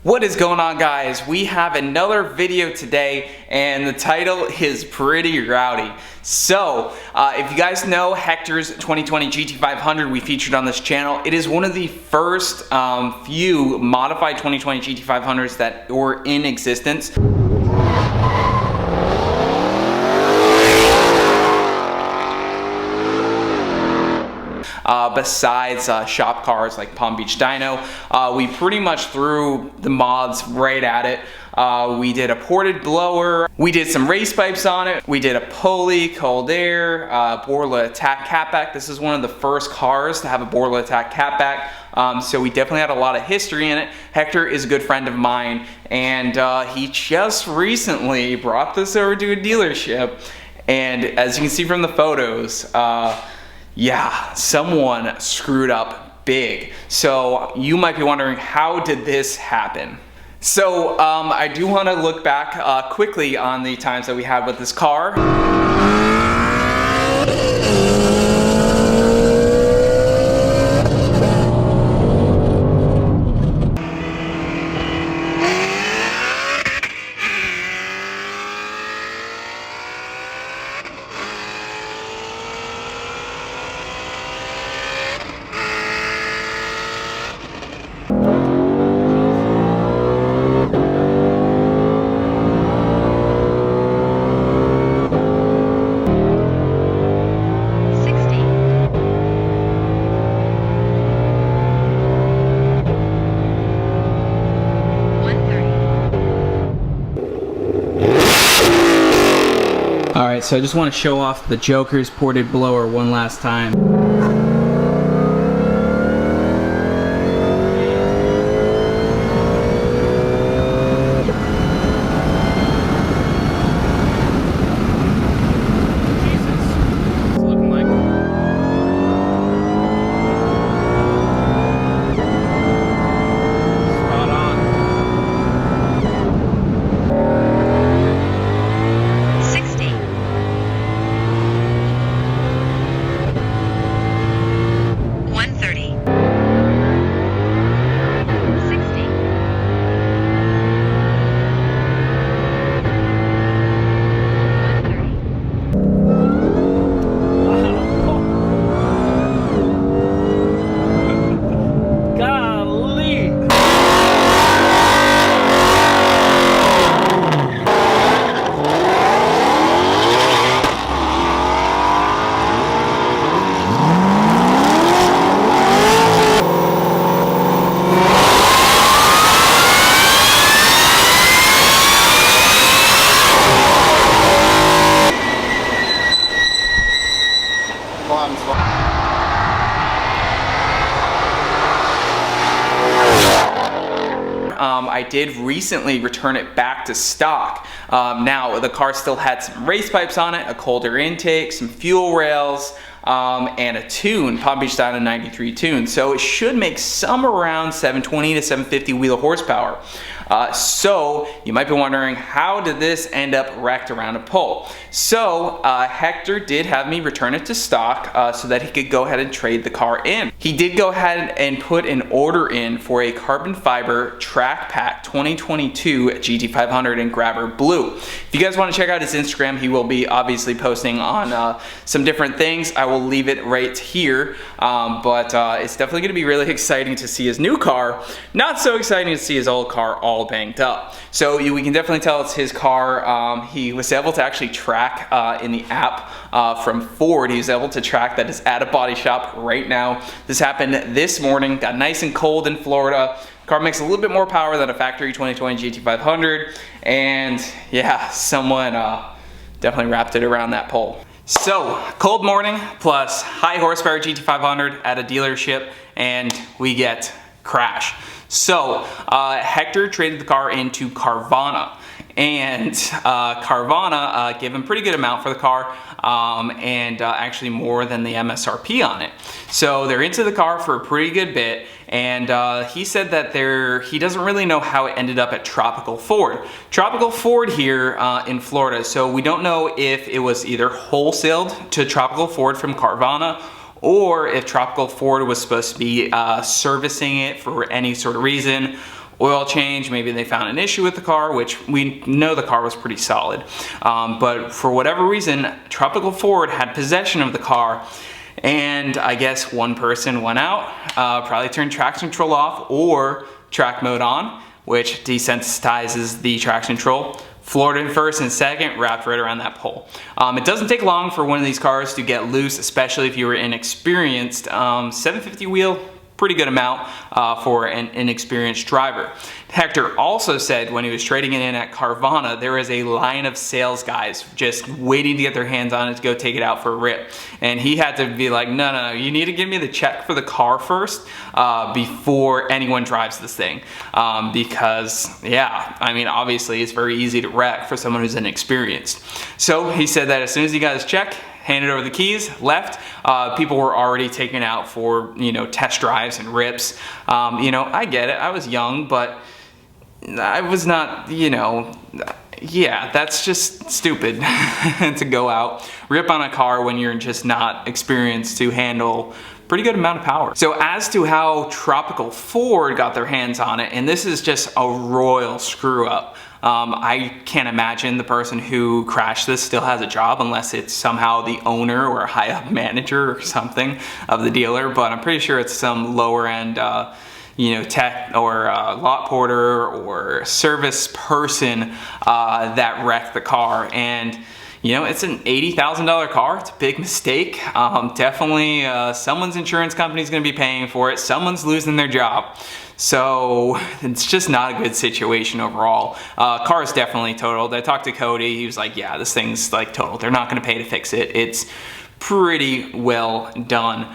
What is going on, guys? We have another video today and the title is pretty rowdy. So if you guys know Hector's 2020 GT500 we featured on this channel, it is one of the first few modified 2020 GT500s that were in existence. Besides shop cars like Palm Beach Dyno, we pretty much threw the mods right at it. We did a ported blower, we did some race pipes on it, we did a pulley, cold air, Borla attack catback. This is one of the first cars to have a Borla attack catback, so we definitely had a lot of history in it. Hector is a good friend of mine, and he just recently brought this over to a dealership, and as you can see from the photos, yeah, someone screwed up big. So you might be wondering, how did this happen? So I do want to look back quickly on the times that we had with this car. Alright, so I just want to show off the Joker's ported blower one last time. I did recently return it back to stock. Now the car still had some race pipes on it, a colder intake, some fuel rails, and a tune, Palm Beach Dyno 93 tune. So it should make some around 720 to 750 wheel horsepower. So you might be wondering, how did this end up wrecked around a pole? So Hector did have me return it to stock so that he could go ahead and trade the car in. He did go ahead and put an order in for a carbon fiber track pack 2022 GT500 in Grabber Blue. If you guys want to check out his Instagram, he will be obviously posting on some different things. I will leave it right here, but it's definitely going to be really exciting to see his new car. Not so exciting to see his old car all banged up. So we can definitely tell it's his car. He was able to actually track in the app from Ford. He was able to track that it's at a body shop right now. This happened this morning. Got nice and cold in Florida. Car makes a little bit more power than a factory 2020 GT500, and yeah, someone definitely wrapped it around that pole. So, cold morning plus high horsepower GT500 at a dealership, and we get crash. So, Hector traded the car into Carvana, and Carvana gave him a pretty good amount for the car, and actually more than the MSRP on it. So they're into the car for a pretty good bit, and he said that he doesn't really know how it ended up at Tropical Ford. Tropical Ford here in Florida, so we don't know if it was either wholesaled to Tropical Ford from Carvana, or if Tropical Ford was supposed to be servicing it for any sort of reason, oil change, maybe they found an issue with the car, which we know the car was pretty solid. But for whatever reason, Tropical Ford had possession of the car, and I guess one person went out, probably turned traction control off or track mode on, which desensitizes the traction control. Floored in first and second, wrapped right around that pole. It doesn't take long for one of these cars to get loose, especially if you were inexperienced. 750 wheel, pretty good amount for an inexperienced driver. Hector also said when he was trading it in at Carvana, there was a line of sales guys just waiting to get their hands on it to go take it out for a rip. And he had to be like, no, you need to give me the check for the car first before anyone drives this thing. Because, yeah, I mean, obviously it's very easy to wreck for someone who's inexperienced. So he said that as soon as he got his check, handed over the keys, left. People were already taken out for, test drives and rips. I get it. I was young, but I was not, yeah, that's just stupid to go out, rip on a car when you're just not experienced to handle pretty good amount of power. So as to how Tropical Ford got their hands on it, and this is just a royal screw up. I can't imagine the person who crashed this still has a job unless it's somehow the owner or a high up manager or something of the dealer, but I'm pretty sure it's some lower end tech or lot porter or service person that wrecked the car. And it's an $80,000 car. It's a big mistake. Definitely someone's insurance company is going to be paying for it. Someone's losing their job. So it's just not a good situation overall. Car is definitely totaled. I talked to Cody. He was like, yeah, this thing's like totaled. They're not going to pay to fix it. It's pretty well done.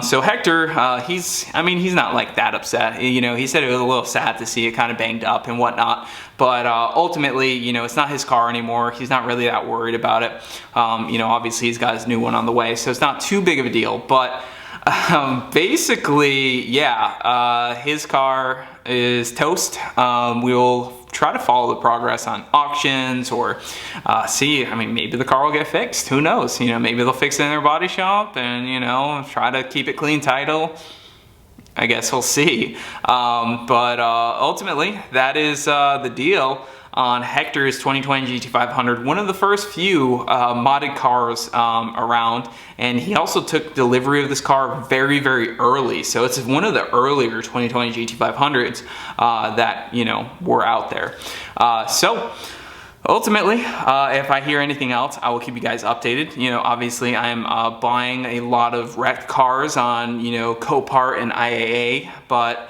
So Hector, he's not like that upset. He said it was a little sad to see it kind of banged up and whatnot, but ultimately, it's not his car anymore. He's not really that worried about it. Obviously he's got his new one on the way, so it's not too big of a deal, but basically, yeah, his car is toast. We'll try to follow the progress on auctions or see, maybe the car will get fixed. Who knows? Maybe they'll fix it in their body shop and, try to keep it clean title. I guess we'll see. But ultimately, that is the deal on Hector's 2020 GT500, one of the first few modded cars around, and he also took delivery of this car very, very early. So it's one of the earlier 2020 GT500s that, were out there. So ultimately, if I hear anything else, I will keep you guys updated. Obviously I am buying a lot of wrecked cars on, Copart and IAA, but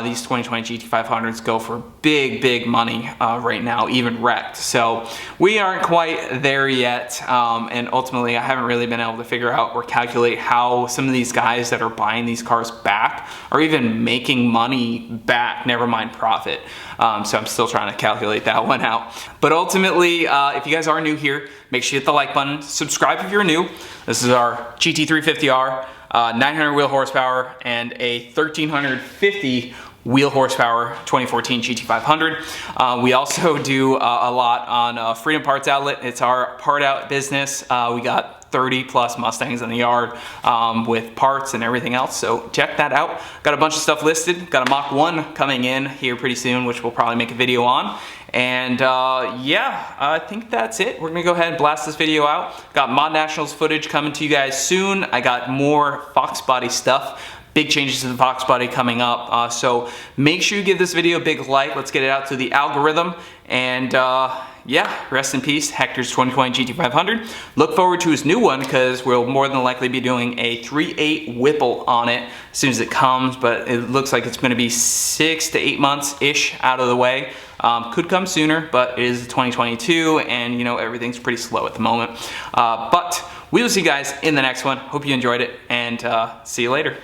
these 2020 GT500s go for big, big money right now, even wrecked. So we aren't quite there yet, and ultimately I haven't really been able to figure out or calculate how some of these guys that are buying these cars back are even making money back, never mind profit. So I'm still trying to calculate that one out. But ultimately, if you guys are new here, make sure you hit the like button, subscribe if you're new. This is our GT350R. 900 wheel horsepower and a 1350 wheel horsepower 2014 GT500. We also do a lot on Freedom Parts Outlet. It's our part out business. We got 30 plus Mustangs in the yard with parts and everything else, so check that out. Got a bunch of stuff listed. Got a Mach 1 coming in here pretty soon, which we'll probably make a video on. And yeah, I think that's it. We're gonna go ahead and blast this video out. Got Mod Nationals footage coming to you guys soon. I got more Fox body stuff. Big changes to the Fox body coming up. So make sure you give this video a big like. Let's get it out to the algorithm. And yeah, rest in peace, Hector's 2020 GT500. Look forward to his new one because we'll more than likely be doing a 3.8 Whipple on it as soon as it comes, but it looks like it's gonna be 6 to 8 months-ish out of the way. Could come sooner, but it is 2022 and everything's pretty slow at the moment. But we will see you guys in the next one. Hope you enjoyed it and see you later.